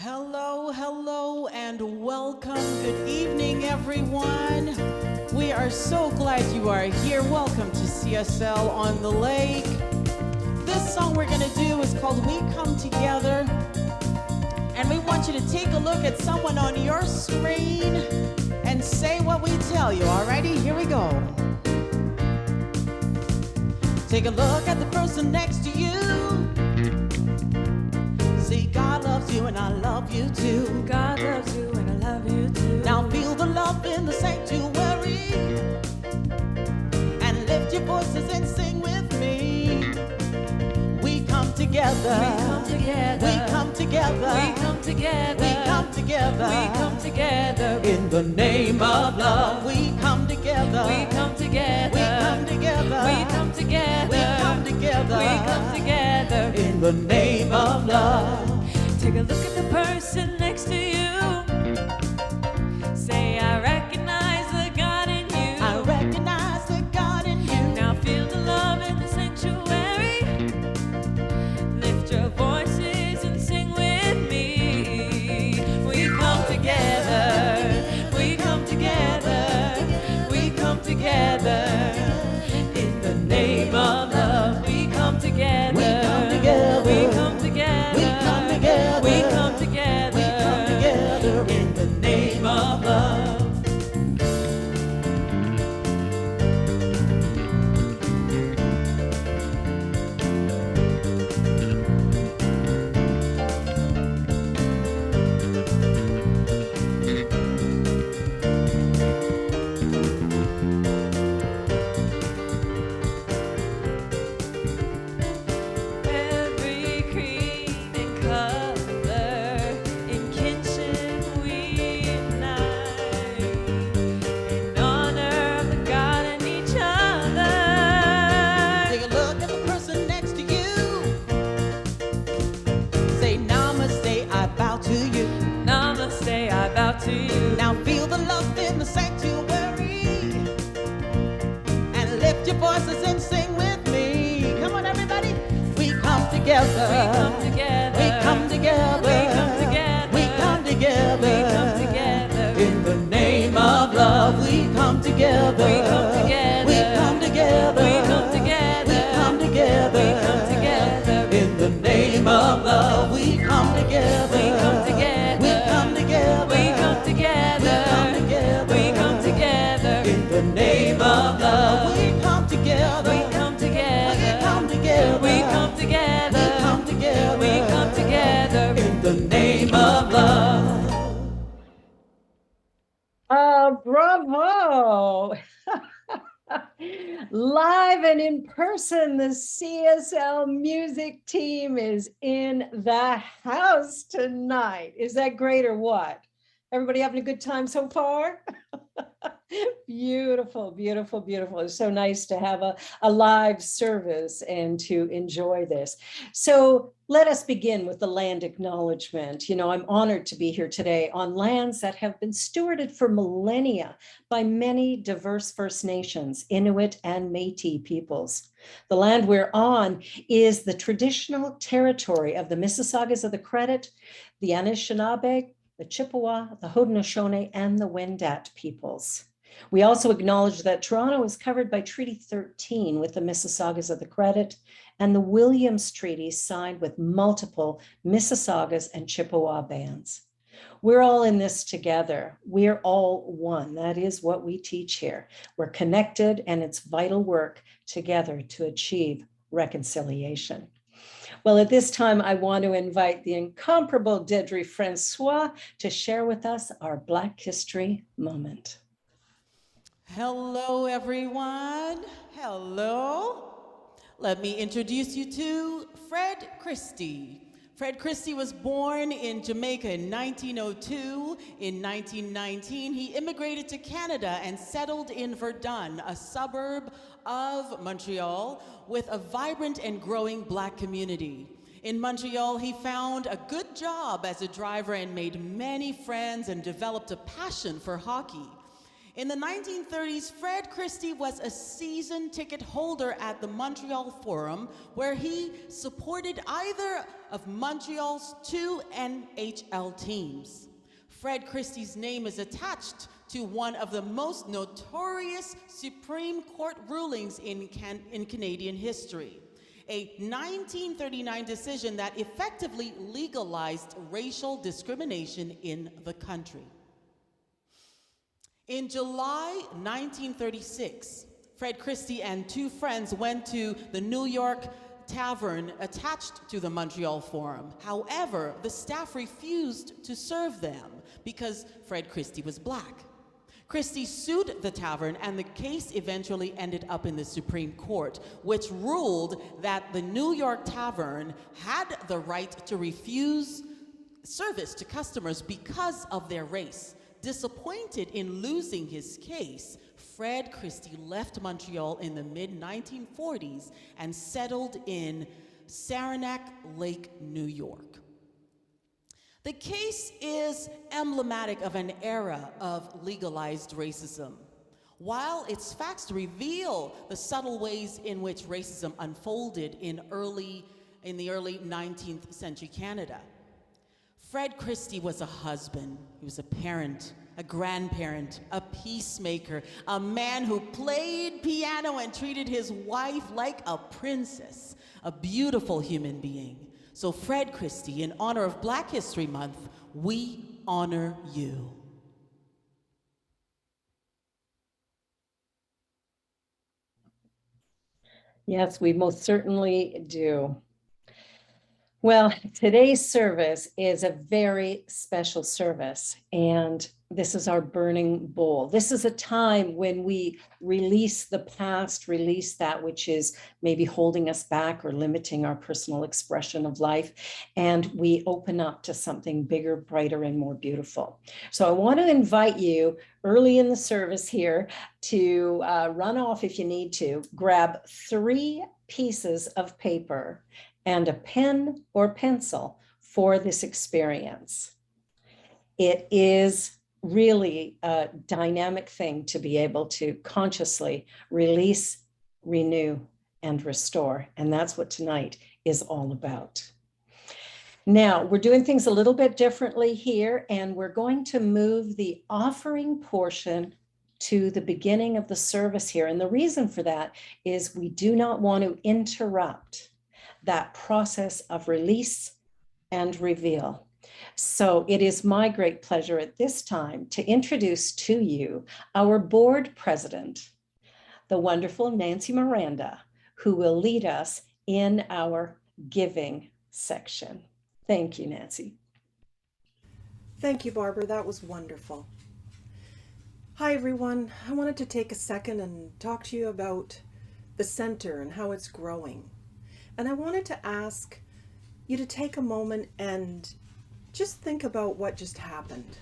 Hello, hello, and welcome. Good evening, everyone. We are so glad you are here. Welcome to CSL on the Lake. This song we're going to do is called We Come Together. And we want you to take a look at someone on your screen and say what we tell you. Alrighty, here we go. Take a look at the person next to you. Say, God loves you and I love you too. God loves you and I love you too. Now feel the love in the sanctuary and lift your voices and sing with me. We come together. We come together. We come together. We come together. We come together. We come together. In the name of love, we come together. We come together. We come together. We come together. We come together. We come together. In the name of love. Take a look at the person next to you. Say, I recognize the God in you. I recognize the God in you. Now feel the love in the sanctuary. Lift your voices and sing with me. We come together. We come together. We come together. In the name of love, we come together. We come together. We come together. We come together. We come together. We come together. In the name of love. Every creed and color in kinship we unite in honor of the God and each other. Take a look at the person next to you. Say namaste, I bow to you. Namaste, I bow to you. Now feel the love in the sanctuary and lift your voices and sing with me. Come on, everybody. We come together. We come together. We come together. We come together. We come together. We come together. In the name of love, we come together. We come together. We come together. We come together. We come together. We come together. In the name of love, we come together. We come together. We come together. We come together. We come together. We come together. In the name of love, we come together. We come together. We come together. We come together. We come together. We come together. In the name of love. Bravo! Live and in person, the CSL music team is in the house tonight. Is that great or what? Everybody having a good time so far? Beautiful, beautiful, beautiful. It's so nice to have a live service and to enjoy this. So let us begin with the land acknowledgement. You know, I'm honored to be here today on lands that have been stewarded for millennia by many diverse First Nations, Inuit and Métis peoples. The land we're on is the traditional territory of the Mississaugas of the Credit, the Anishinaabe, the Chippewa, the Haudenosaunee, and the Wendat peoples. We also acknowledge that Toronto is covered by Treaty 13 with the Mississaugas of the Credit and the Williams Treaty signed with multiple Mississaugas and Chippewa bands. We're all in this together. We're all one. That is what we teach here. We're connected, and it's vital work together to achieve reconciliation. Well, at this time, I want to invite the incomparable Deirdre Francois to share with us our Black History moment. Hello, everyone. Hello. Let me introduce you to Fred Christie. Fred Christie was born in Jamaica in 1902. In 1919, he immigrated to Canada and settled in Verdun, a suburb of Montreal, with a vibrant and growing Black community. In Montreal, he found a good job as a driver and made many friends and developed a passion for hockey. In the 1930s, Fred Christie was a season ticket holder at the Montreal Forum, where he supported either of Montreal's two NHL teams. Fred Christie's name is attached to one of the most notorious Supreme Court rulings in Canadian history, a 1939 decision that effectively legalized racial discrimination in the country. In July 1936, Fred Christie and two friends went to the New York tavern attached to the Montreal Forum. However, the staff refused to serve them because Fred Christie was black. Christie sued the tavern, and the case eventually ended up in the Supreme Court, which ruled that the New York tavern had the right to refuse service to customers because of their race. Disappointed in losing his case, Fred Christie left Montreal in the mid-1940s and settled in Saranac Lake, New York. The case is emblematic of an era of legalized racism. While its facts reveal the subtle ways in which racism unfolded in the early 19th century Canada, Fred Christie was a husband, he was a parent, a grandparent, a peacemaker, a man who played piano and treated his wife like a princess, a beautiful human being. So Fred Christie, in honor of Black History Month, we honor you. Yes, we most certainly do. Well, today's service is a very special service, and this is our burning bowl. This is a time when we release the past, release that which is maybe holding us back or limiting our personal expression of life, and we open up to something bigger, brighter, and more beautiful. So I want to invite you early in the service here to run off if you need to, grab 3 pieces of paper and a pen or pencil for this experience. It is really a dynamic thing to be able to consciously release, renew, and restore. And that's what tonight is all about. Now, we're doing things a little bit differently here, and we're going to move the offering portion to the beginning of the service here. And the reason for that is we do not want to interrupt that process of release and reveal. So it is my great pleasure at this time to introduce to you our board president, the wonderful Nancy Miranda, who will lead us in our giving section. Thank you, Nancy. Thank you, Barbara. That was wonderful. Hi, everyone. I wanted to take a second and talk to you about the center and how it's growing. And I wanted to ask you to take a moment and just think about what just happened.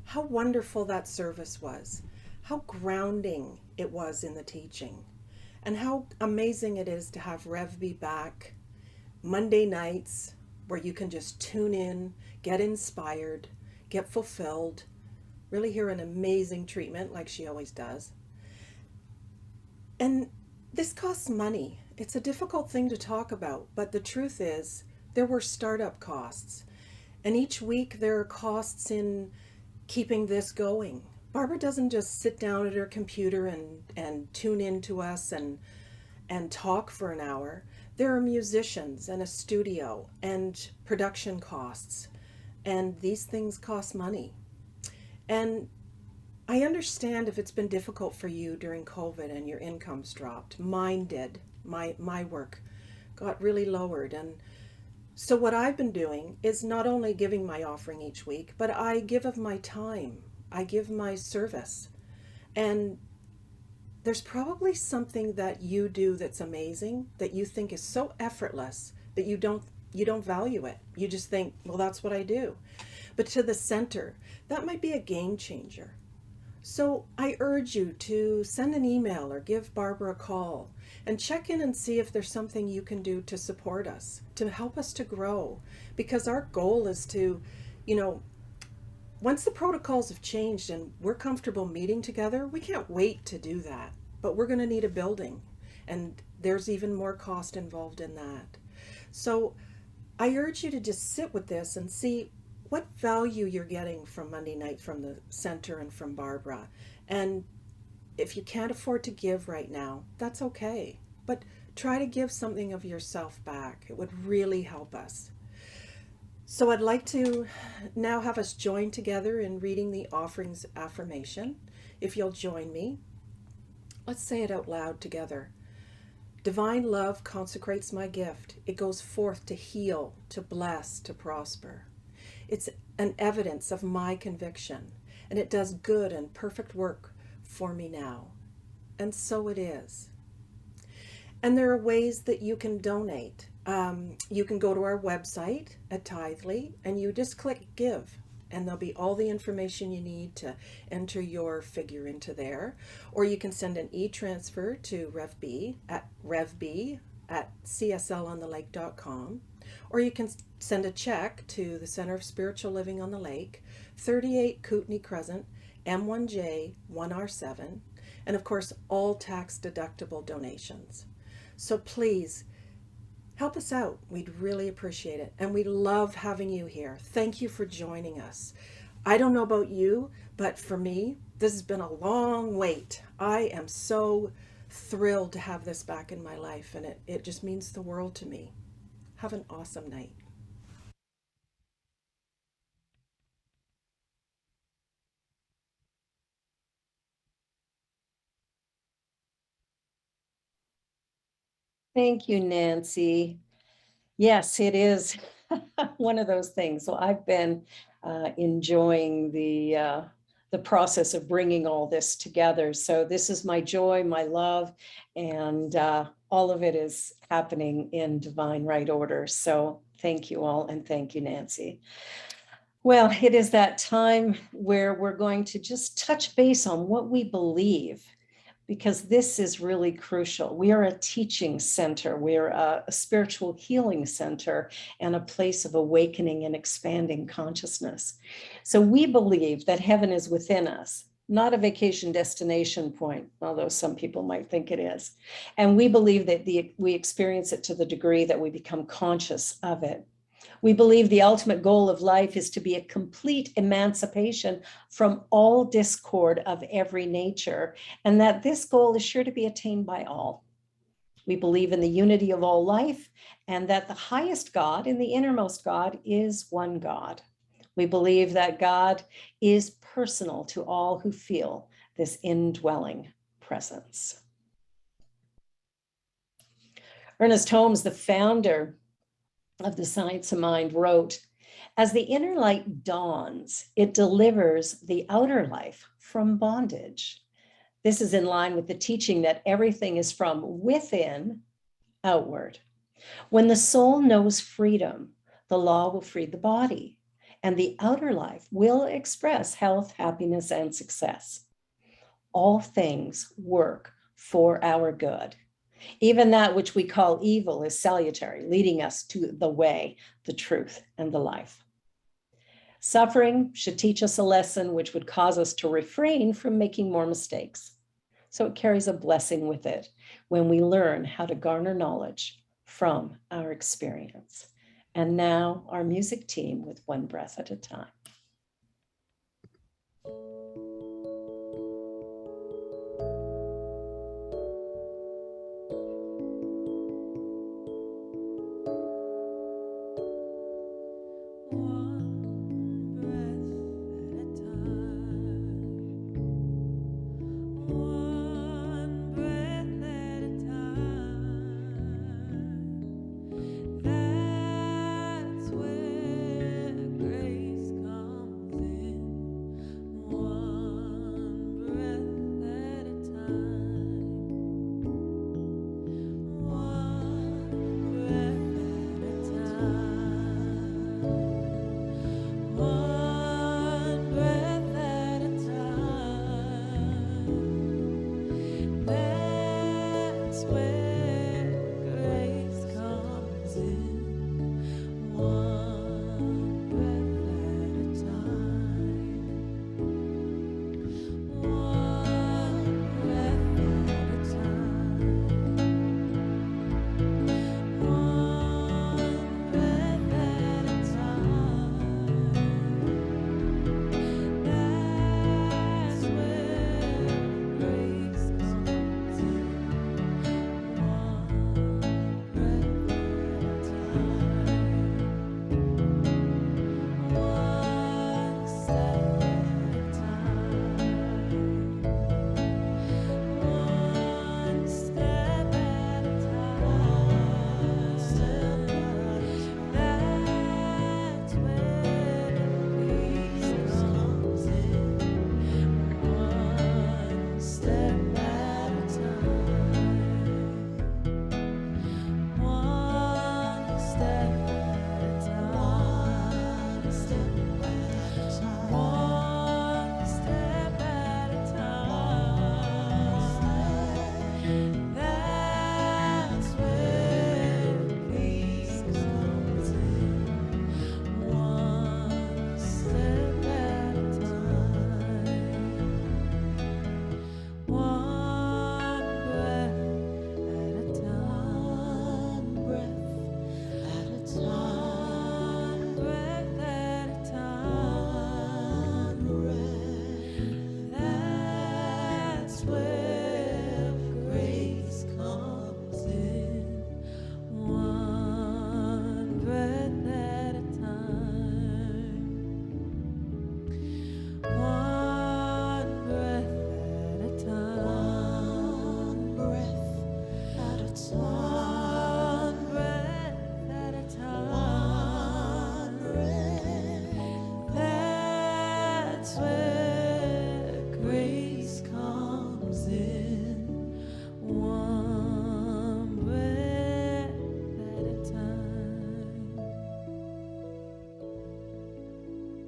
How wonderful that service was. How grounding it was in the teaching. And how amazing it is to have Rev be back Monday nights where you can just tune in, get inspired, get fulfilled, really hear an amazing treatment like she always does. And this costs money. It's a difficult thing to talk about, but the truth is there were startup costs. And each week there are costs in keeping this going. Barbara doesn't just sit down at her computer and tune in to us and talk for an hour. There are musicians and a studio and production costs, and these things cost money. And I understand if it's been difficult for you during COVID and your income's dropped. Mine did. My work got really lowered. And so what I've been doing is not only giving my offering each week, but I give of my time. I give my service. And there's probably something that you do that's amazing, that you think is so effortless that you don't value it. You just think, well, that's what I do. But to the center, that might be a game changer. So I urge you to send an email or give Barbara a call and check in and see if there's something you can do to support us, to help us to grow. Because our goal is to, once the protocols have changed and we're comfortable meeting together, we can't wait to do that. But we're going to need a building, and there's even more cost involved in that. So I urge you to just sit with this and see what value you're getting from Monday night from the center and from Barbara. And if you can't afford to give right now, that's okay. But try to give something of yourself back. It would really help us. So I'd like to now have us join together in reading the offerings affirmation. If you'll join me, let's say it out loud together. Divine love consecrates my gift. It goes forth to heal, to bless, to prosper. It's an evidence of my conviction, and it does good and perfect work for me now. And so it is. And there are ways that you can donate. You can go to our website at Tithely, and you just click give, and there'll be all the information you need to enter your figure into there. Or you can send an e-transfer to revb at cslonthelake.com. Or you can send a check to the Center of Spiritual Living on the Lake, 38 Kootenai Crescent, M1J 1R7, and of course all tax-deductible donations. So please, help us out. We'd really appreciate it. And we love having you here. Thank you for joining us. I don't know about you, but for me, this has been a long wait. I am so thrilled to have this back in my life, and it just means the world to me. Have an awesome night. Thank you, Nancy. Yes, it is one of those things. So I've been enjoying the process of bringing all this together. So this is my joy, my love, and all of it is happening in divine right order. So thank you all, and thank you, Nancy. Well, it is that time where we're going to just touch base on what we believe, because this is really crucial. We are a teaching center. We're a spiritual healing center and a place of awakening and expanding consciousness. So we believe that heaven is within us, not a vacation destination point, although some people might think it is. And we believe that we experience it to the degree that we become conscious of it. We believe the ultimate goal of life is to be a complete emancipation from all discord of every nature, and that this goal is sure to be attained by all. We believe in the unity of all life, and that the highest God and the innermost God is one God. We believe that God is personal to all who feel this indwelling presence. Ernest Holmes, the founder of the Science of Mind, wrote, "As the inner light dawns, it delivers the outer life from bondage." This is in line with the teaching that everything is from within outward. When the soul knows freedom, the law will free the body, and the outer life will express health, happiness, and success. All things work for our good. Even that which we call evil is salutary, leading us to the way, the truth, and the life. Suffering should teach us a lesson which would cause us to refrain from making more mistakes. So it carries a blessing with it when we learn how to garner knowledge from our experience. And now our music team with One Breath at a Time. That's where grace comes.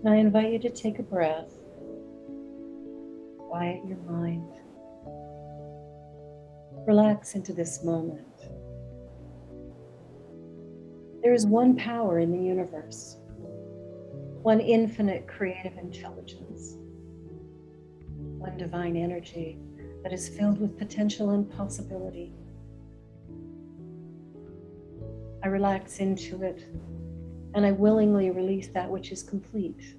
I invite you to take a breath, quiet your mind, relax into this moment. There is one power in the universe, one infinite creative intelligence, one divine energy that is filled with potential and possibility. I relax into it, and I willingly release that which is complete.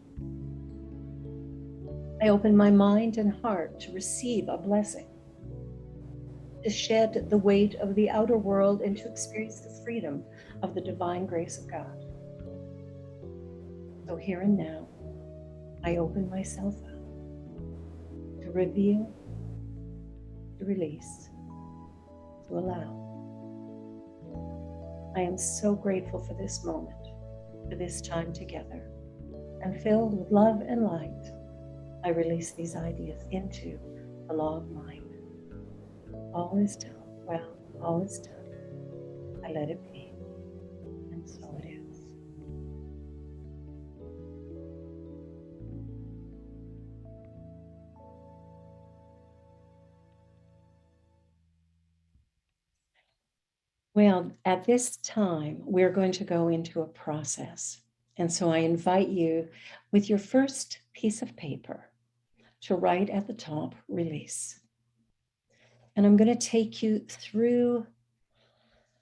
I open my mind and heart to receive a blessing, to shed the weight of the outer world and to experience the freedom of the divine grace of God. So here and now, I open myself up to reveal, to release, to allow. I am so grateful for this moment, for this time together, and filled with love and light, I release these ideas into the law of mind. All is done well, all is done. I let it be, and so it is. Well, at this time, we're going to go into a process. And so I invite you with your first piece of paper to write at the top, release. And I'm going to take you through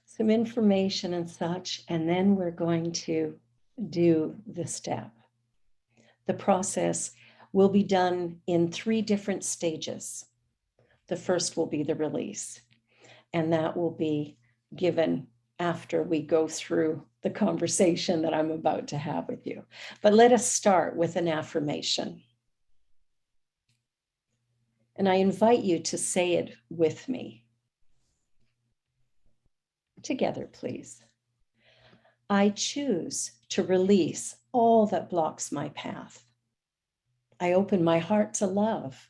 some information and such, and then we're going to do the step. The process will be done in 3 different stages. The first will be the release, and that will be given after we go through the conversation that I'm about to have with you. But let us start with an affirmation. And I invite you to say it with me. Together, please. I choose to release all that blocks my path. I open my heart to love,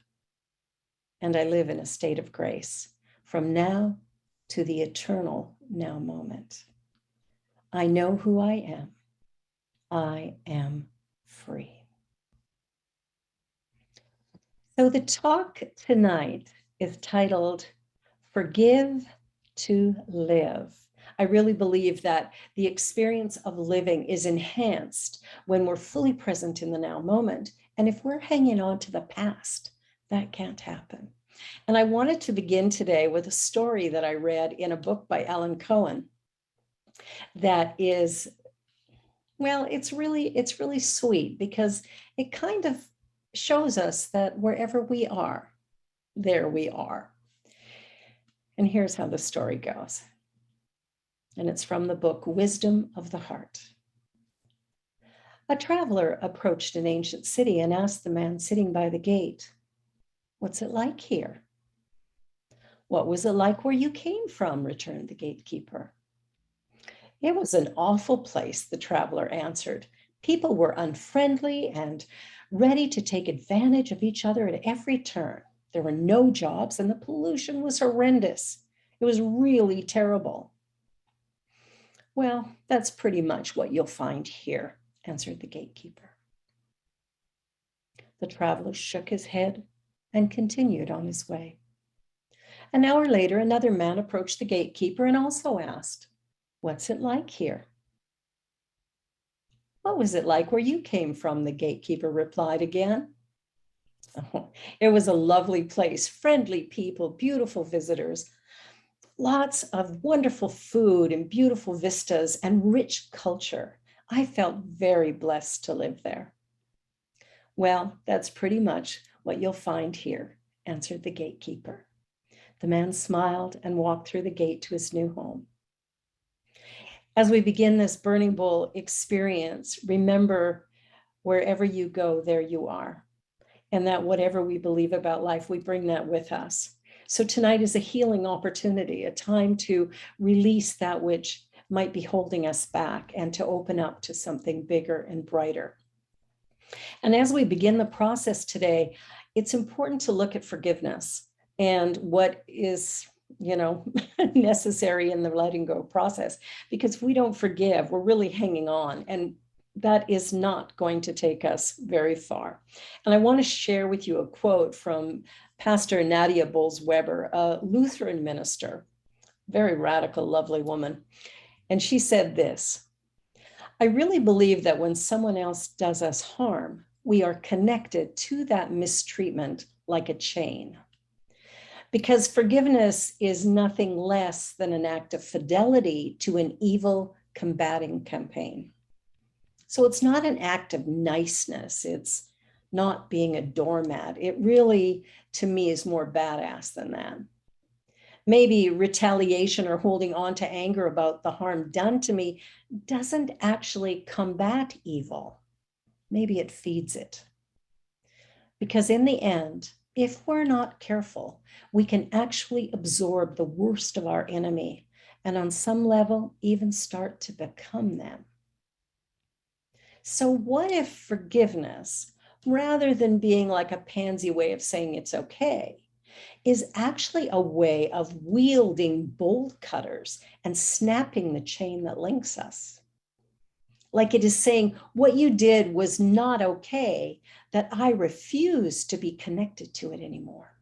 and I live in a state of grace from now to the eternal now moment. I know who I am. I am free. So the talk tonight is titled, Forgive to Live. I really believe that the experience of living is enhanced when we're fully present in the now moment. And if we're hanging on to the past, that can't happen. And I wanted to begin today with a story that I read in a book by Alan Cohen that is, well, it's really sweet because it kind of shows us that wherever we are, there we are. And here's how the story goes. And it's from the book Wisdom of the Heart. A traveler approached an ancient city and asked the man sitting by the gate, "What's it like here?" "What was it like where you came from?" returned the gatekeeper. "It was an awful place," the traveler answered. "People were unfriendly and ready to take advantage of each other at every turn. There were no jobs and the pollution was horrendous. It was really terrible." "Well, that's pretty much what you'll find here," answered the gatekeeper. The traveler shook his head and continued on his way. An hour later, another man approached the gatekeeper and also asked, "What's it like here?" "What was it like where you came from?" the gatekeeper replied again. "Oh, it was a lovely place, friendly people, beautiful visitors, lots of wonderful food and beautiful vistas and rich culture. I felt very blessed to live there." "Well, that's pretty much what you'll find here," answered the gatekeeper. The man smiled and walked through the gate to his new home. As we begin this burning bowl experience, remember, wherever you go, there you are. And that whatever we believe about life, we bring that with us. So tonight is a healing opportunity, a time to release that which might be holding us back and to open up to something bigger and brighter. And as we begin the process today, it's important to look at forgiveness and what is, necessary in the letting go process. Because if we don't forgive, we're really hanging on. And that is not going to take us very far. And I want to share with you a quote from Pastor Nadia Bolz-Weber, a Lutheran minister, very radical, lovely woman. And she said this: I really believe that when someone else does us harm, we are connected to that mistreatment like a chain. Because forgiveness is nothing less than an act of fidelity to an evil combating campaign. So it's not an act of niceness. It's not being a doormat. It really, to me, is more badass than that. Maybe retaliation or holding on to anger about the harm done to me doesn't actually combat evil. Maybe it feeds it. Because in the end, if we're not careful, we can actually absorb the worst of our enemy and on some level even start to become them. So what if forgiveness, rather than being like a pansy way of saying it's okay, is actually a way of wielding bolt cutters and snapping the chain that links us? Like it is saying, what you did was not okay, that I refuse to be connected to it anymore.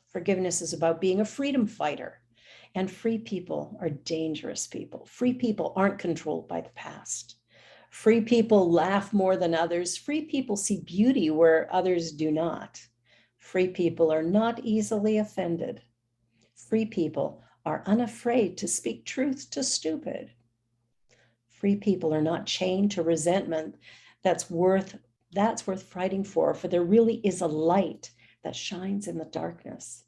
Forgiveness is about being a freedom fighter, and free people are dangerous people. Free people aren't controlled by the past. Free people laugh more than others. Free people see beauty where others do not. Free people are not easily offended. Free people are unafraid to speak truth to stupid. Free people are not chained to resentment that's worth fighting for there really is a light that shines in the darkness,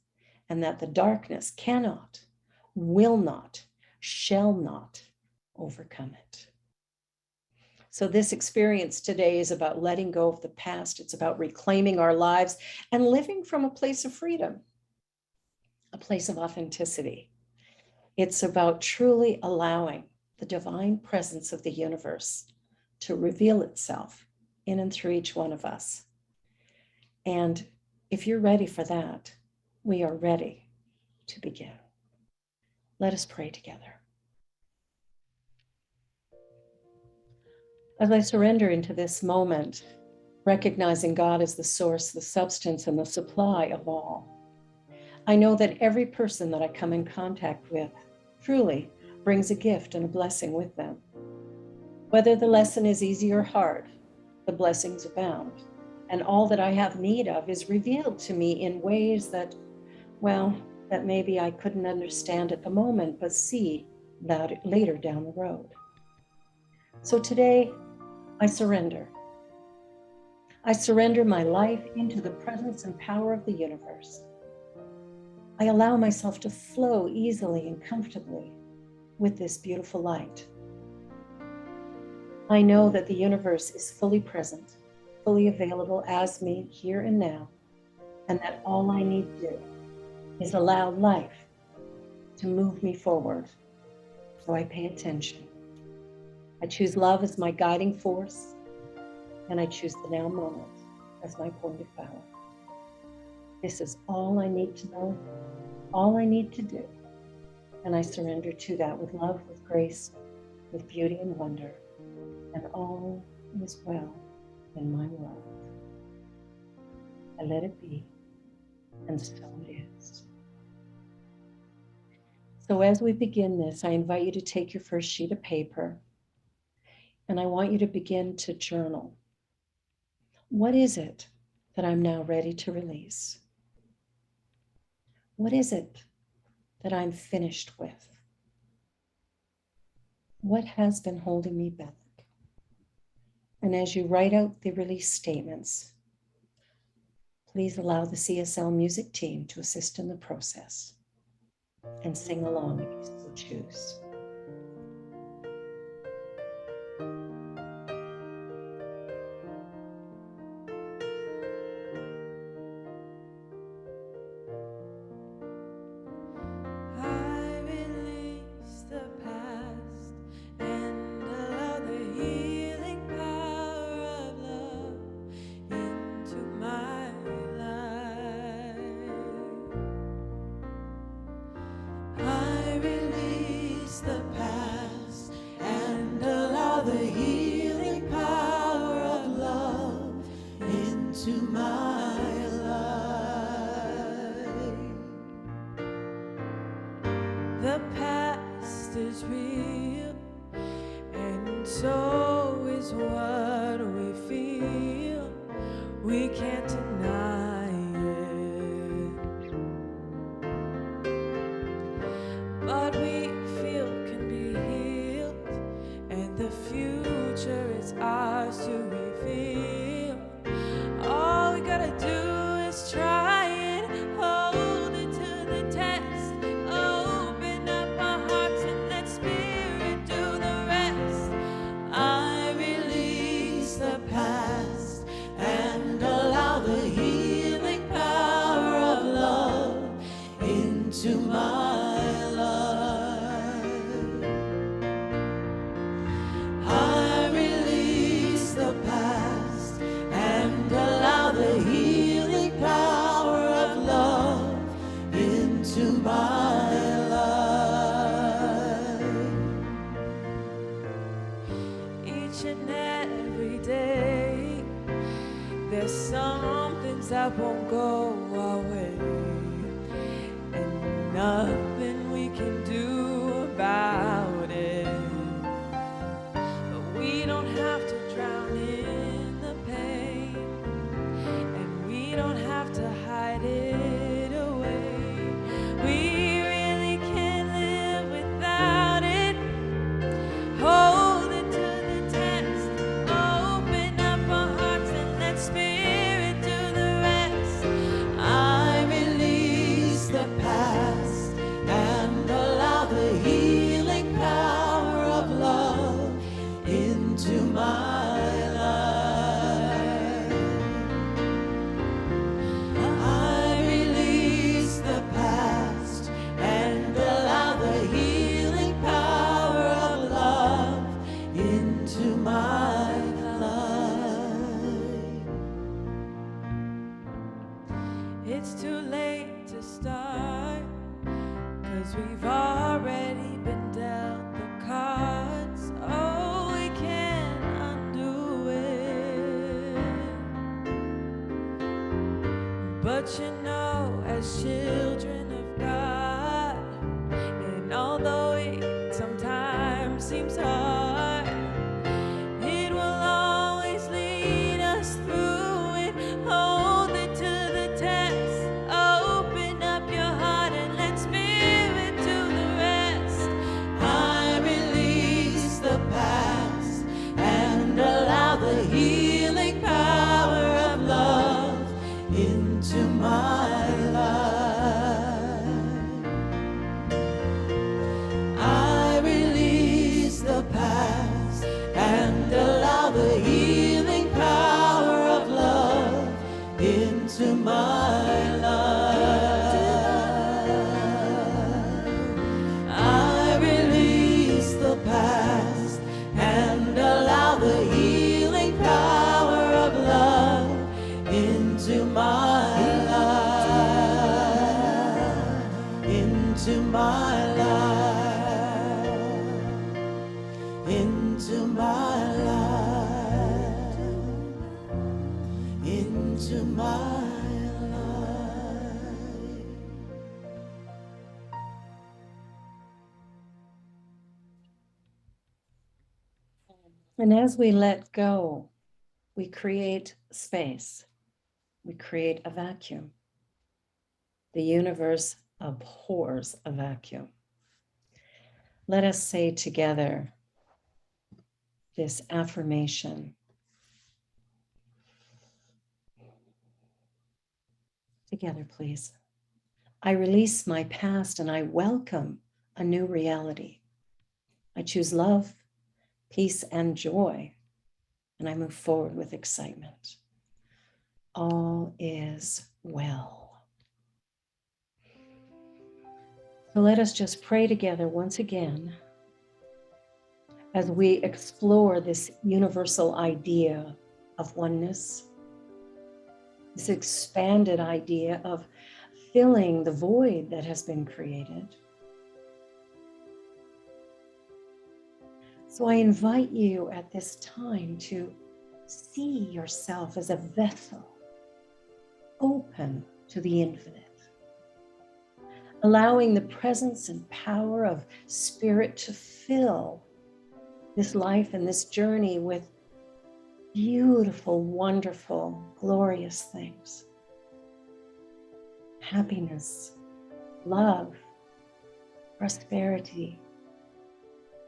and that the darkness cannot, will not, shall not overcome it. So this experience today is about letting go of the past. It's about reclaiming our lives and living from a place of freedom, a place of authenticity. It's about truly allowing the divine presence of the universe to reveal itself in and through each one of us. And if you're ready for that, we are ready to begin. Let us pray together. As I surrender into this moment, recognizing God as the source, the substance, and the supply of all, I know that every person that I come in contact with truly brings a gift and a blessing with them. Whether the lesson is easy or hard, the blessings abound, and all that I have need of is revealed to me in ways that, that maybe I couldn't understand at the moment, but see that later down the road. So today, I surrender. I surrender my life into the presence and power of the universe. I allow myself to flow easily and comfortably with this beautiful light. I know that the universe is fully present, fully available as me here and now, and that all I need to do is allow life to move me forward. So I pay attention. I choose love as my guiding force, and I choose the now moment as my point of power. This is all I need to know, all I need to do, and I surrender to that with love, with grace, with beauty and wonder, and all is well in my world. I let it be, and so it is. So as we begin this, I invite you to take your first sheet of paper, and I want you to begin to journal. What is it that I'm now ready to release? What is it that I'm finished with? What has been holding me back? And as you write out the release statements, please allow the CSL music team to assist in the process and sing along if you so choose. I release the past and allow the healing power of love into my life. I release into my life. The past is real, and so is what we feel. We can't deny it. What we feel can be healed, and the future is ours to reveal. All we gotta do is try and hold it to the test. Open up our hearts and let Spirit do the rest. I release the past and allow the healing power of love into my life. I release the past and allow the healing power of love into my life. Each and every day, there's some things that won't go our way, and nothing we can do about it. But we don't have to drown in the pain, and we don't have to hide it away. We really can live without it. Hold it to the test. Open up our hearts and let Spirit do the rest. I release the past and allow the healing power of love into my life. I release the past and allow the healing power of love into my life. It's too late to start, 'cause we've already been dealt the cards. Oh, we can't undo it. But you know, as children of God, and although it sometimes seems hard, it will always lead us through it. Hold it to the test. Open up your heart and let Spirit do the rest. I release the past and allow the healing power of love into my life. I release the past and allow the healing power of love into my life. I release the past and allow the healing power of love into my life, into my life, into my life, into my life. And as we let go, we create space. We create a vacuum. The universe abhors a vacuum. Let us say together this affirmation. Together, please. I release my past and I welcome a new reality. I choose love, peace, and joy, and I move forward with excitement. All is well. So let us just pray together once again as we explore this universal idea of oneness, this expanded idea of filling the void that has been created. So I invite you at this time to see yourself as a vessel open to the infinite, allowing the presence and power of spirit to fill this life and this journey with beautiful, wonderful, glorious things. Happiness, love, prosperity,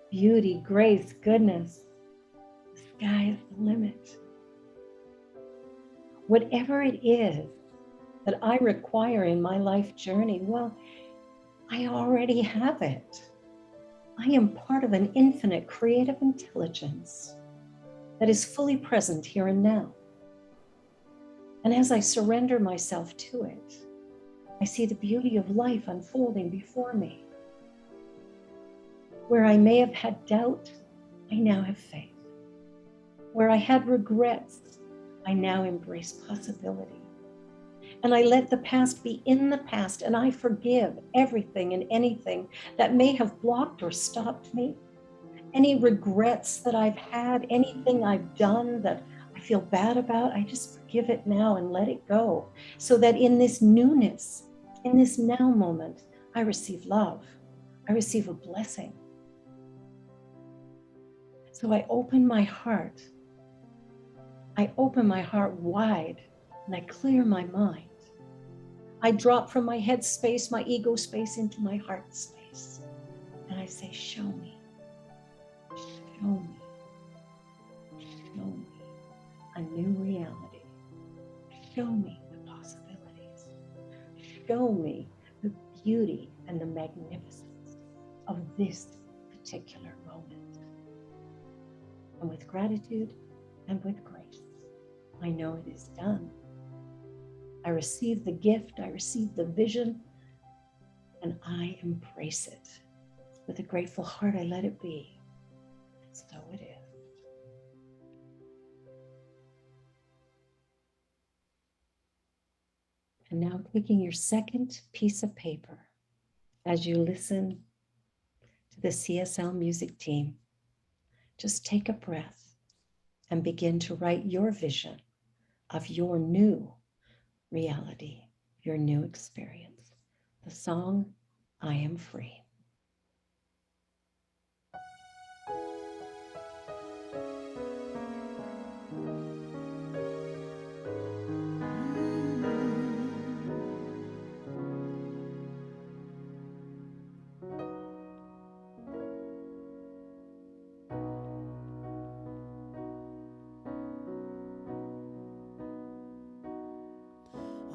beauty, grace, goodness. The sky is the limit. Whatever it is that I require in my life journey, well, I already have it. I am part of an infinite creative intelligence that is fully present here and now. And as I surrender myself to it, I see the beauty of life unfolding before me. Where I may have had doubt, I now have faith. Where I had regrets, I now embrace possibility. And I let the past be in the past, and I forgive everything and anything that may have blocked or stopped me. Any regrets that I've had, anything I've done that I feel bad about, I just forgive it now and let it go. So that in this newness, in this now moment, I receive love. I receive a blessing. So I open my heart. I open my heart wide and I clear my mind. I drop from my head space, my ego space into my heart space. And I say, show me, show me, show me a new reality. Show me the possibilities. Show me the beauty and the magnificence of this particular moment. And with gratitude and with grace, I know it is done. I receive the gift, I receive the vision, and I embrace it. With a grateful heart, I let it be. And so it is. And now taking your second piece of paper as you listen to the CSL music team, just take a breath and begin to write your vision of your new reality, your new experience. The song, I Am Free.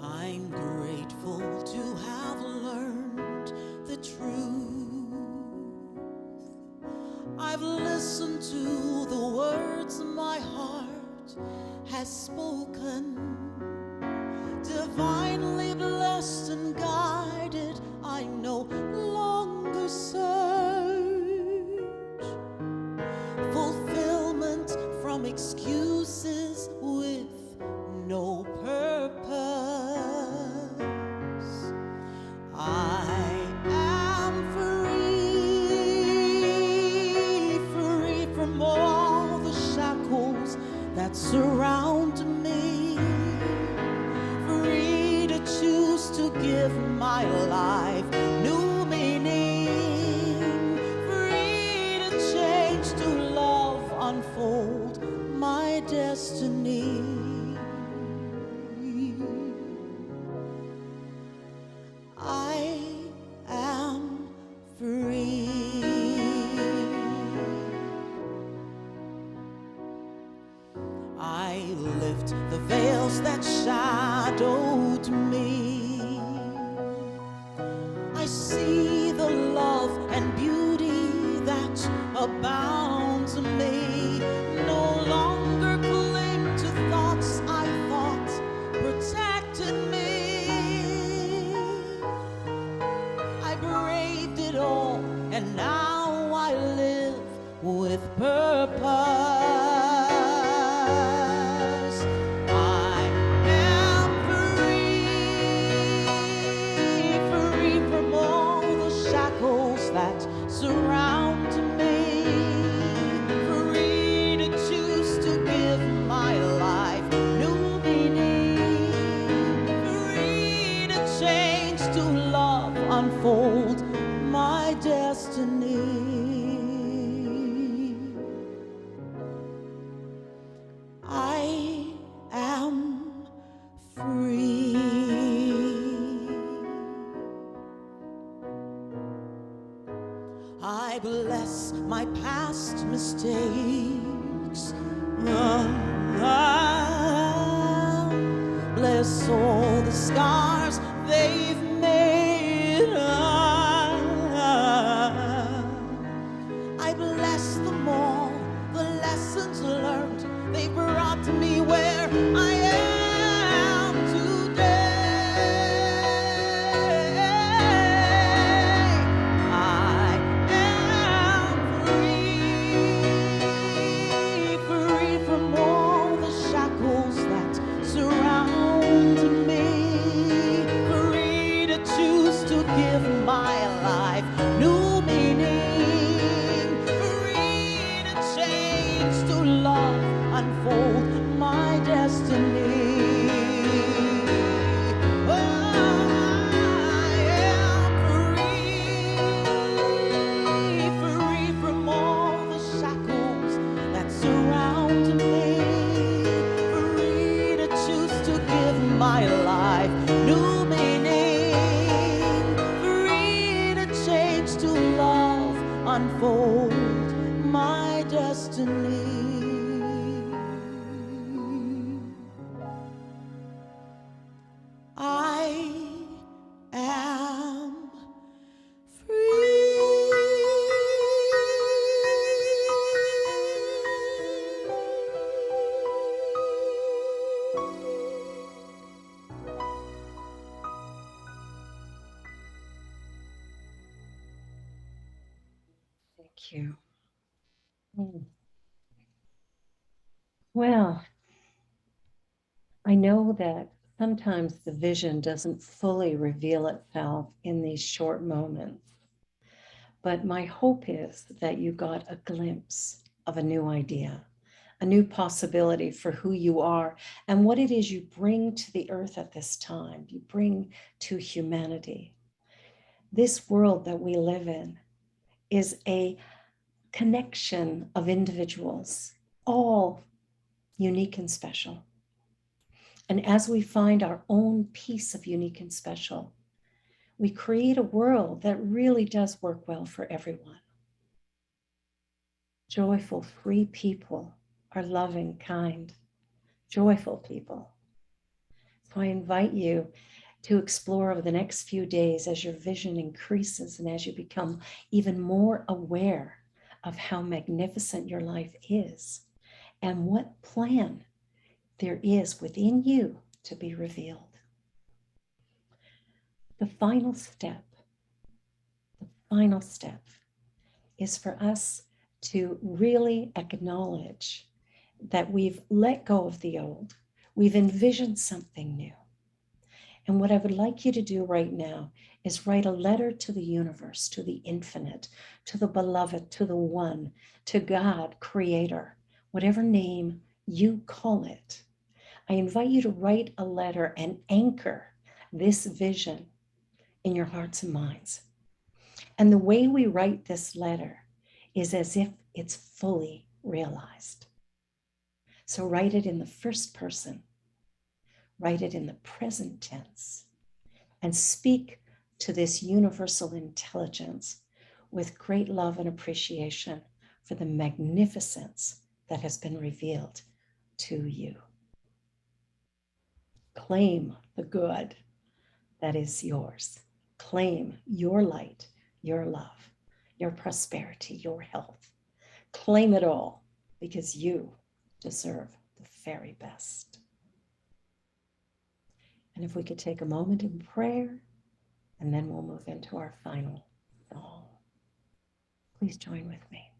I'm grateful to have learned the truth. I've listened to the words my heart has spoken. Divinely blessed and guided, I no longer search fulfillment from excuses with no purpose. I am free, free from all the shackles that surround me, free to choose to give my life new meaning, free to change to love, unfold my destiny. I am free. I lift the veils that shadowed me. I see the love and beauty that abounds in me. No longer cling to thoughts I thought protected me. I braved it all, and now I live with purpose. I am free, free from all the shackles that surround me, I bless my past mistakes. Bless all the scars they've made. I bless them all, the lessons learned. They brought me where I am today. I am free from all the shackles that surround me. Free to choose to give my life new meaning. Free to change, to love, unfold my destiny. Oh, I am free from all the shackles that surround me. Free to choose to give my life new meaning. Free to change, to love, unfold my destiny. I am Thank you. Well, I know that sometimes the vision doesn't fully reveal itself in these short moments, but my hope is that you got a glimpse of a new idea, a new possibility for who you are and what it is you bring to the earth at this time, you bring to humanity. This world that we live in is a connection of individuals, all unique and special. And as we find our own piece of unique and special, we create a world that really does work well for everyone. Joyful, free people are loving, kind, joyful people. So I invite you to explore over the next few days as your vision increases and as you become even more aware of how magnificent your life is and what plan there is within you to be revealed. The final step is for us to really acknowledge that we've let go of the old. We've envisioned something new. And what I would like you to do right now is write a letter to the universe, to the infinite, to the beloved, to the one, to God, creator, whatever name you call it. I invite you to write a letter and anchor this vision in your hearts and minds. And the way we write this letter is as if it's fully realized. So write it in the first person, write it in the present tense, and speak to this universal intelligence with great love and appreciation for the magnificence that has been revealed to you. Claim the good that is yours. Claim your light, your love, your prosperity, your health. Claim it all because you deserve the very best. And if we could take a moment in prayer, and then we'll move into our final song. Please join with me.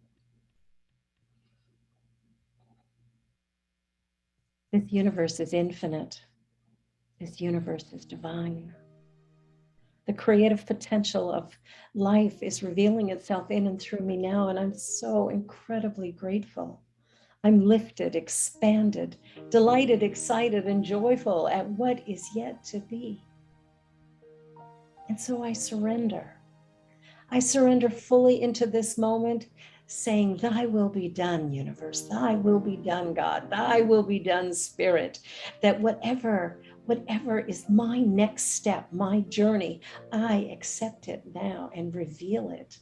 This universe is infinite. This universe is divine. The creative potential of life is revealing itself in and through me now, and I'm so incredibly grateful. I'm lifted, expanded, delighted, excited, and joyful at what is yet to be. And so I surrender. I surrender fully into this moment, saying, thy will be done, universe. Thy will be done, God. Thy will be done, Spirit. That whatever is my next step, my journey, I accept it now and reveal it.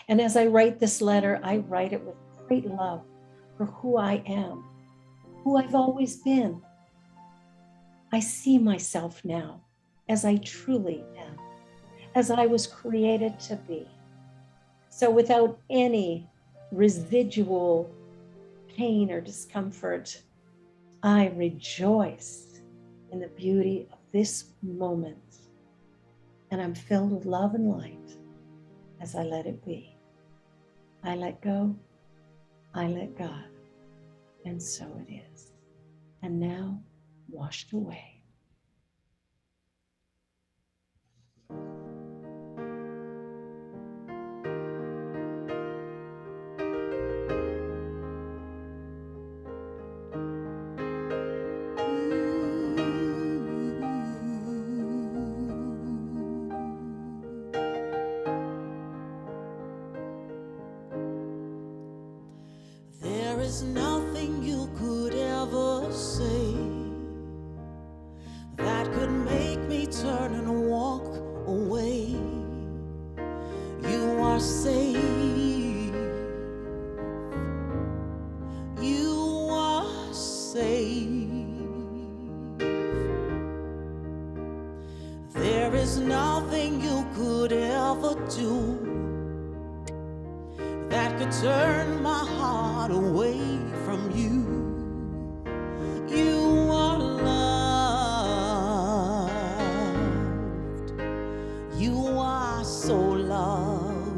And as I write this letter, I write it with great love for who I am, who I've always been. I see myself now as I truly am, as I was created to be. So without any residual pain or discomfort, I rejoice in the beauty of this moment. And I'm filled with love and light as I let it be. I let go, I let God, and so it is. And now, washed away. There is nothing you could ever say that could make me turn and walk away. You are safe. You are safe. There is nothing you could ever do that could turn my heart away from you. You are loved. You are so loved.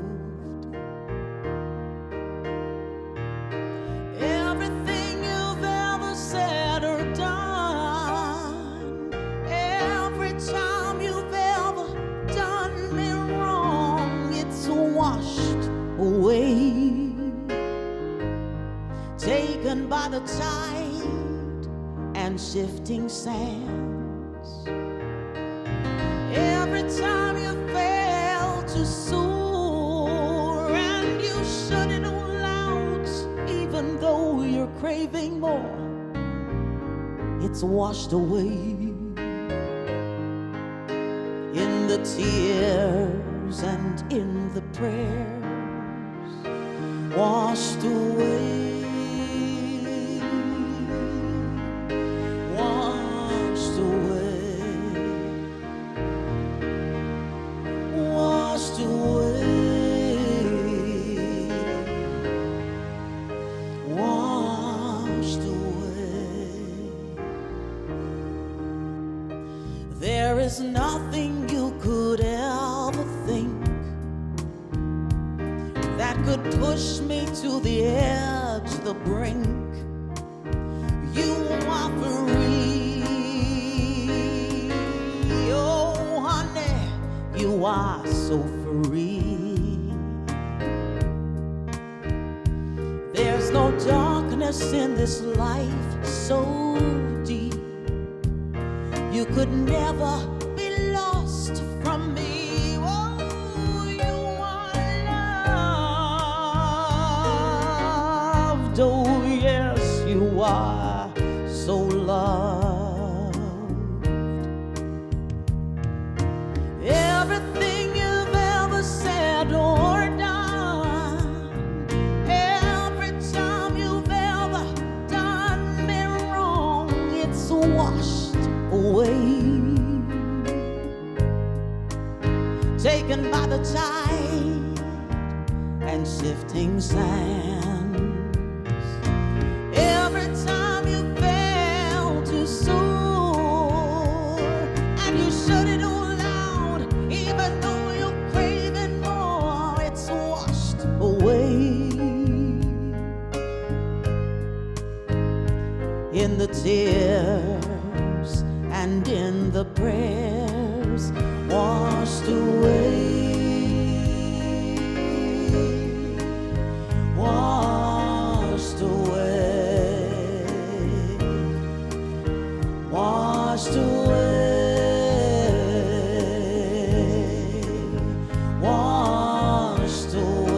Everything you've ever said or done, every time you've ever done me wrong, it's washed away, taken by the tide and shifting sands. Every time you fail to soar and you shut it all out, even though you're craving more, it's washed away in the tears and in the prayers. Washed away, washed away, washed away, washed away. There is nothing you could ever think that could push me to the edge, the brink. You are free. Oh, honey, you are so free. There's no darkness in this life so deep. You could never be lost from me. Oh, yes, you are so loved. Everything you've ever said or done, every time you've ever done me wrong, it's washed away, taken by the tide and shifting sand. In the tears and in the prayers, washed away, washed away, washed away, washed away.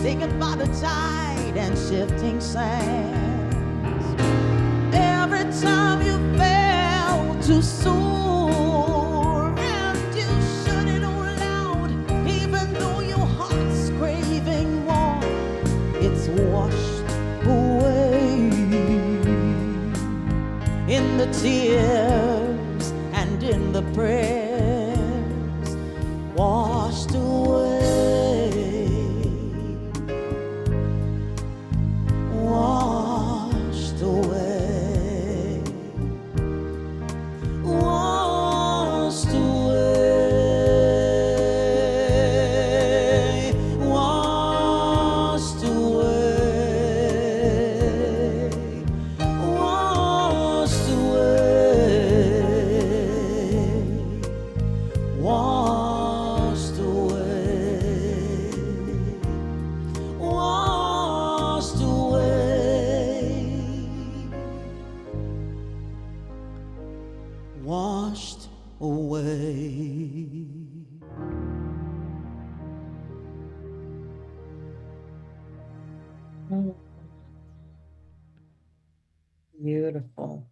taken by the tide and shifting sands. Every time you fell too soon, and you shut it all out, even though your heart's craving more, it's washed away in the tears and in the prayers, washed away, washed away, washed away, washed away, washed away, washed away, washed away, washed away. Mm. Beautiful.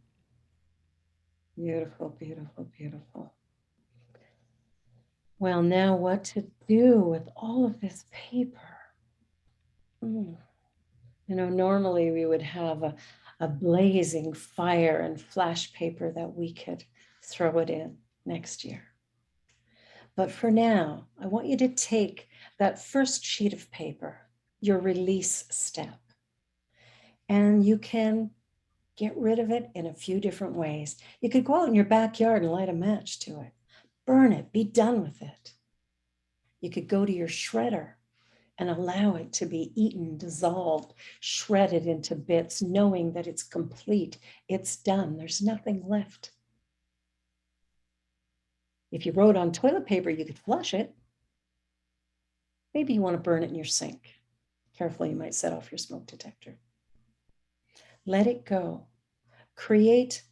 Beautiful, beautiful, beautiful. Well, now what to do with all of this paper? Mm. You know, normally we would have a blazing fire and flash paper that we could throw it in next year. But for now, I want you to take that first sheet of paper, your release step, and you can get rid of it in a few different ways. You could go out in your backyard and light a match to it, burn it, be done with it. You could go to your shredder and allow it to be eaten, dissolved, shredded into bits, knowing that it's complete, it's done, there's nothing left. If you wrote on toilet paper, you could flush it. Maybe you want to burn it in your sink. Careful, you might set off your smoke detector. Let it go. Create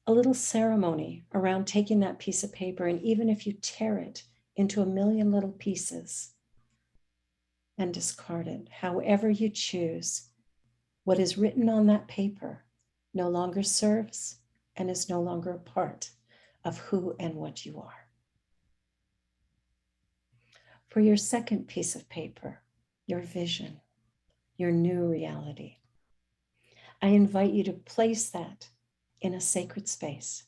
a little ceremony around taking that piece of paper, and even if you tear it into a million little pieces and discard it, however you choose, what is written on that paper no longer serves and is no longer a part of who and what you are. For your second piece of paper, your vision, your new reality, I invite you to place that in a sacred space.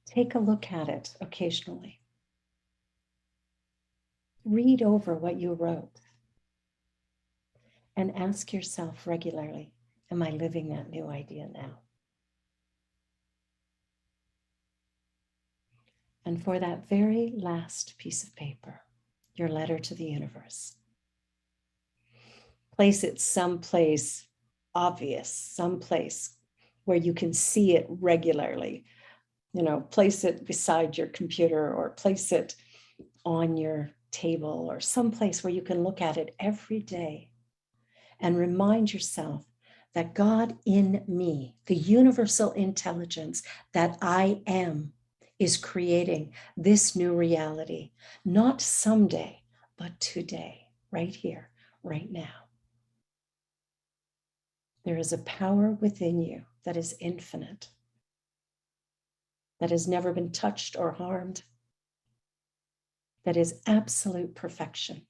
Take a look at it occasionally. Read over what you wrote and ask yourself regularly, am I living that new idea now? And for that very last piece of paper, your letter to the universe, place it someplace obvious, someplace where you can see it regularly. You know, place it beside your computer or place it on your table or someplace where you can look at it every day and remind yourself that God in me, the universal intelligence that I am, is creating this new reality, not someday, but today, right here, right now. There is a power within you that is infinite, that has never been touched or harmed, that is absolute perfection.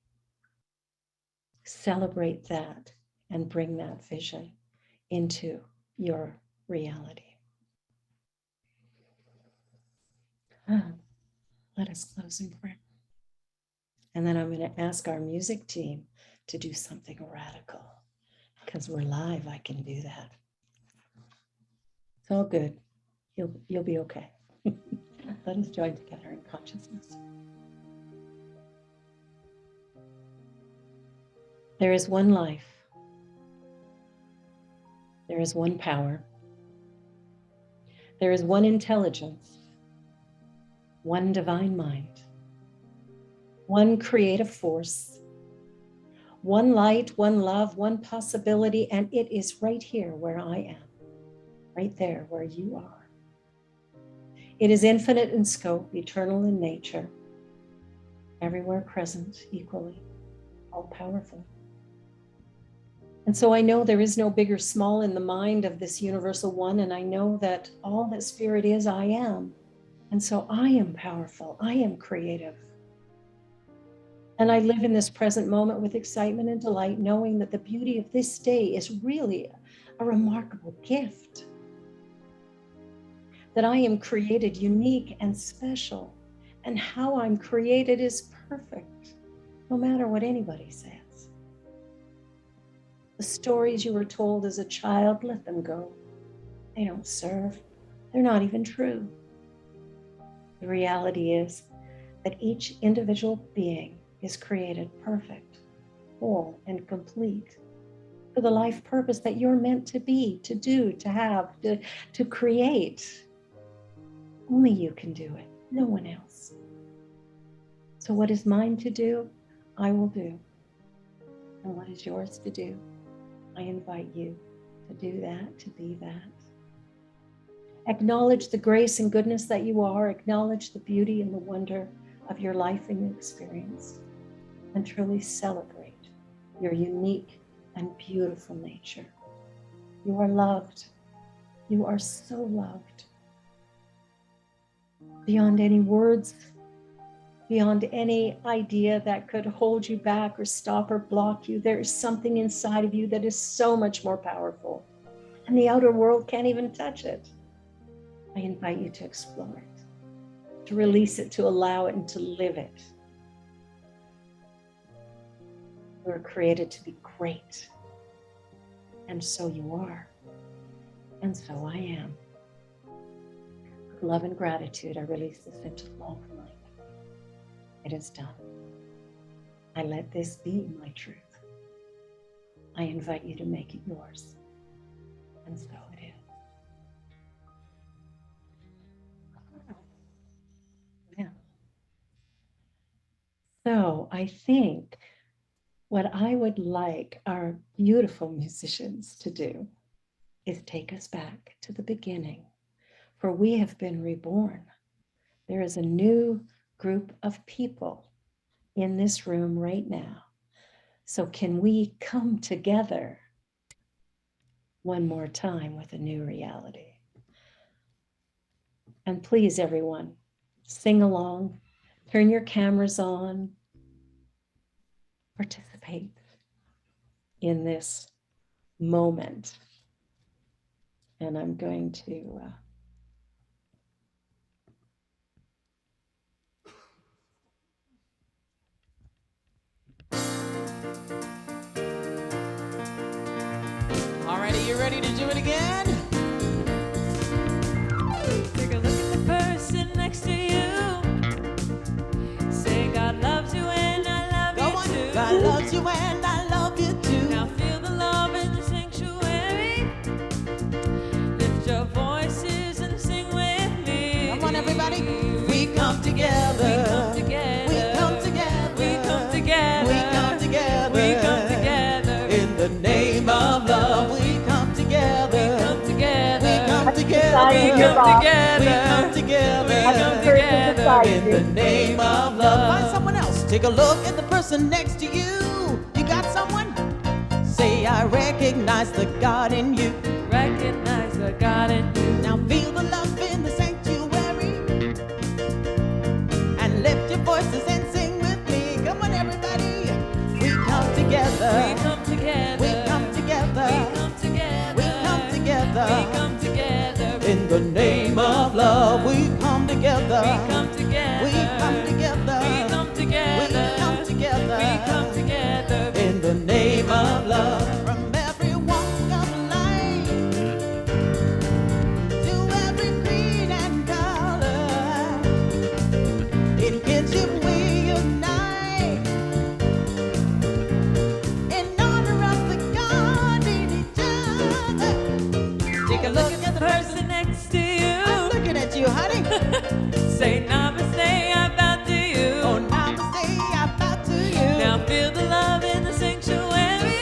Celebrate that and bring that vision into your reality. Let us close in prayer. And then I'm going to ask our music team to do something radical. Because we're live, I can do that. It's all good. You'll be okay. Let us join together in consciousness. There is one life. There is one power. There is one intelligence, one divine mind, one creative force, one light, one love, one possibility, and it is right here where I am, right there where you are. It is infinite in scope, eternal in nature. everywhere present equally, all powerful. And so I know there is no big or small in the mind of this universal one, and I know that all that spirit is, I am. And so I am powerful, I am creative. And I live in this present moment with excitement and delight, knowing that the beauty of this day is really a remarkable gift. That I am created unique and special, and how I'm created is perfect, no matter what anybody says. The stories you were told as a child, let them go. They don't serve. They're not even true. The reality is that each individual being is created perfect, whole, and complete for the life purpose that you're meant to be, to do, to have, to create. Only you can do it, no one else. So what is mine to do, I will do. And what is yours to do, I invite you to do that, to be that. Acknowledge the grace and goodness that you are. Acknowledge the beauty and the wonder of your life and your experience. And truly celebrate your unique and beautiful nature. You are loved. You are so loved. Beyond any words, beyond any idea that could hold you back or stop or block you, there is something inside of you that is so much more powerful. And the outer world can't even touch it. I invite you to explore it, to release it, to allow it, and to live it. You are created to be great. And so you are. And so I am. With love and gratitude, I release this into all of life. It is done. I let this be my truth. I invite you to make it yours. And so it is. Yeah. So I think what I would like our beautiful musicians to do is take us back to the beginning, for we have been reborn. There is a new group of people in this room right now. So can we come together one more time with a new reality? And please, everyone, sing along, turn your cameras on, participate in this moment. And I'm going to Alrighty, you ready to do it again? Take a look at the person next to you. Say God loves you and I love Go you on. too. God loves you and I love you too. Now feel the love in the sanctuary. Lift your voices and sing with me. Come on, everybody. We come together. We come together. We come together. We come together. We come together. We come together. In the name of love, we come together. We come together. We come together. We come together. We come together. We come together. In the name of love. Find someone else. Take a look at the person next to you. You got someone? Say, I recognize the God in you. Recognize the God in you. Now feel the love in the sanctuary. And lift your voices and sing with me. Come on, everybody. We come together. We come together. We come together. We come together. We come together. We come together. In the name of love, we come together. We come together. We come together. We come together. We come together. We come together. In the name of love. From every walk of life to every creed and color, in kinship we unite. In honor of the God in each other. Take a look at the Person next to you. I'm looking at you, honey. Say namaste, I bow to you. Oh, namaste, I bow to you. Now feel the love in the sanctuary.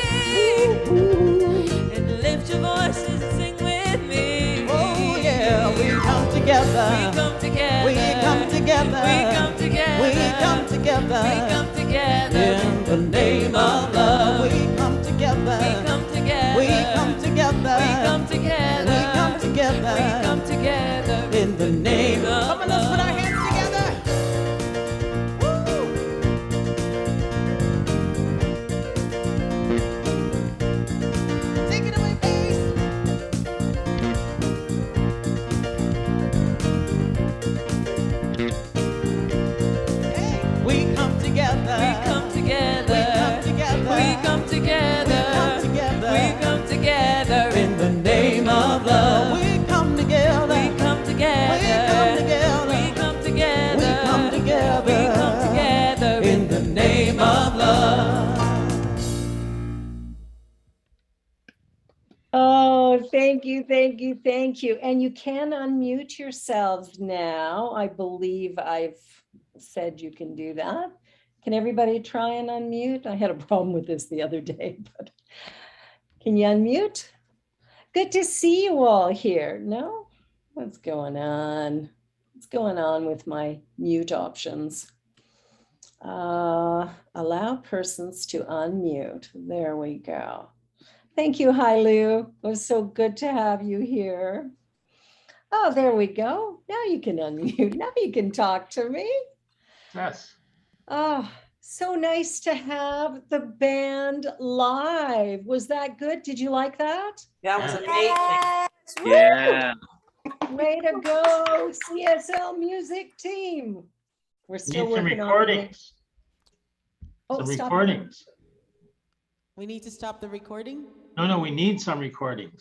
And lift your voices and sing with me. Oh, yeah, we come together. We come together. We come together. We come together. We come together. together. We come together. In the name of love, we come together. We come together. We come together. We come together. We come together. We come together. In the name of love. Come on, let's put our hands together. Woo! Take it away, bass. Hey, we come together. We come together. We come together. We come together. We come together. We come together. In the name of love, we come together. We come together. We come together. We come together. We come together. We come together. In the name of love. Oh, thank you, thank you, thank you. And you can unmute yourselves now. I believe I've said you can do that. Can everybody try and unmute? I had a problem with this the other day, but can you unmute? Good to see you all here. No? What's going on? What's going on with my mute options? Allow persons to unmute. There we go. Thank you, Hailu. It was so good to have you here. Oh, there we go. Now you can unmute. Now you can talk to me. Yes. Oh, so nice to have the band live. Was that good? Did you like that? That was amazing. Yeah. Way to go, CSL music team. We're still Need some working on it. recordings. Oh, Some stop. recordings. We need to stop the recording. No, we need some recordings.